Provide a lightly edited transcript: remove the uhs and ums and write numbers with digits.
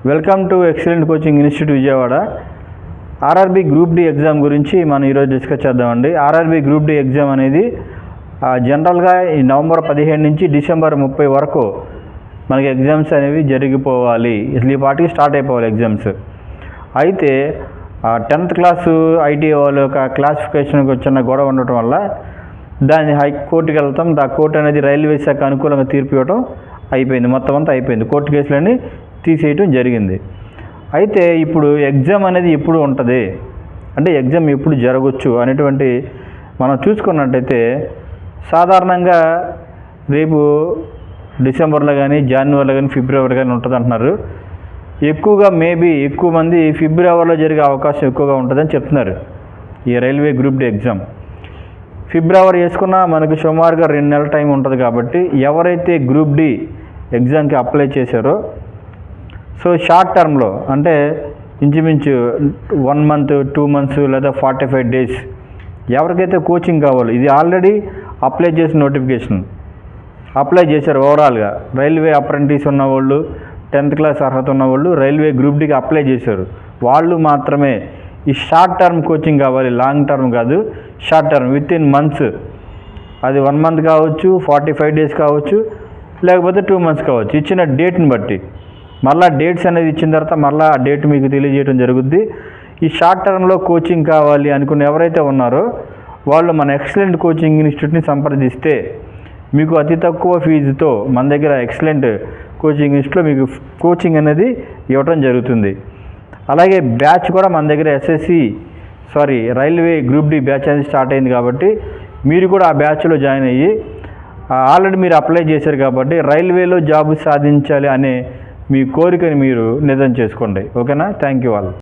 Welcome to excellent coaching institute Vijayawada. RRB group D exam గురించి మనం ఈరోజు డిస్కస్ చేద్దామండి. ఆర్ఆర్బీ గ్రూప్ డి ఎగ్జామ్ అనేది జనరల్గా ఈ నవంబర్ 15 నుంచి డిసెంబర్ 30 వరకు మనకి ఎగ్జామ్స్ అనేవి జరిగిపోవాలి. అసలు ఈ పాటికి స్టార్ట్ అయిపోవాలి ఎగ్జామ్స్. అయితే 10th క్లాసు ఐటీ వాళ్ళ యొక్క క్లాసిఫికేషన్కి వచ్చిన గొడవ ఉండటం వల్ల దాన్ని హైకోర్టుకి వెళ్తాం. ఆ కోర్టు అనేది రైల్వే శాఖ అనుకూలంగా తీర్పు ఇవ్వడం అయిపోయింది. మొత్తం అంతా అయిపోయింది. కోర్టు కేసులన్నీ తీసేయటం జరిగింది. అయితే ఇప్పుడు ఎగ్జామ్ అనేది ఎప్పుడు ఉంటుంది అంటే ఎగ్జామ్ ఎప్పుడు జరగవచ్చు అనేటువంటి మనం చూసుకున్నట్టయితే సాధారణంగా రేపు డిసెంబర్లో కానీ జనవరిలో కానీ ఫిబ్రవరి కానీ ఉంటుంది అంటున్నారు. ఎక్కువగా ఎక్కువ మంది ఫిబ్రవరిలో జరిగే అవకాశం ఎక్కువగా ఉంటుందని చెప్తున్నారు. ఈ రైల్వే గ్రూప్ డి ఎగ్జామ్ ఫిబ్రవరి వేసుకున్నా మనకు సుమారుగా 2 నెలల టైం ఉంటుంది. కాబట్టి ఎవరైతే గ్రూప్ డి ఎగ్జామ్కి అప్లై చేశారో సో షార్ట్ టర్మ్లో అంటే ఇంచుమించు 1 మంత్ 2 మంత్స్ లేదా 45 డేస్ ఎవరికైతే కోచింగ్ కావాలో ఇది ఆల్రెడీ అప్లై చేసిన నోటిఫికేషన్ అప్లై చేశారు. ఓవరాల్గా రైల్వే అప్రెంటిస్ ఉన్నవాళ్ళు 10th క్లాస్ అర్హత ఉన్నవాళ్ళు రైల్వే గ్రూప్ డికి అప్లై చేశారు. వాళ్ళు మాత్రమే ఈ షార్ట్ టర్మ్ కోచింగ్ కావాలి, లాంగ్ టర్మ్ కాదు. Short term with in months, అది 1 మంత్ కావచ్చు, 45 డేస్ కావచ్చు, లేకపోతే 2 మంత్స్ కావచ్చు. ఇచ్చిన డేట్ని బట్టి మళ్ళీ డేట్స్ అనేది ఇచ్చిన తర్వాత మళ్ళీ ఆ డేట్ మీకు తెలియజేయడం జరుగుద్ది. ఈ షార్ట్ టర్మ్లో కోచింగ్ కావాలి అనుకుని ఎవరైతే ఉన్నారో వాళ్ళు మన ఎక్సలెంట్ కోచింగ్ ఇన్స్టిట్యూట్ని సంప్రదిస్తే మీకు అతి తక్కువ ఫీజుతో మన దగ్గర ఎక్సలెంట్ కోచింగ్ ఇన్స్టిట్యూట్లో మీకు కోచింగ్ అనేది ఇవ్వడం జరుగుతుంది. అలాగే బ్యాచ్ కూడా మన దగ్గర రైల్వే గ్రూప్ డి బ్యాచ్ అనేది స్టార్ట్ అయింది. కాబట్టి మీరు కూడా ఆ బ్యాచ్లో జాయిన్ అయ్యి ఆల్రెడీ మీరు అప్లై చేశారు కాబట్టి రైల్వేలో జాబ్ సాధించాలి అనే మీ కోరికని మీరు నిజం చేసుకోండి. ఓకేనా? Thank you all.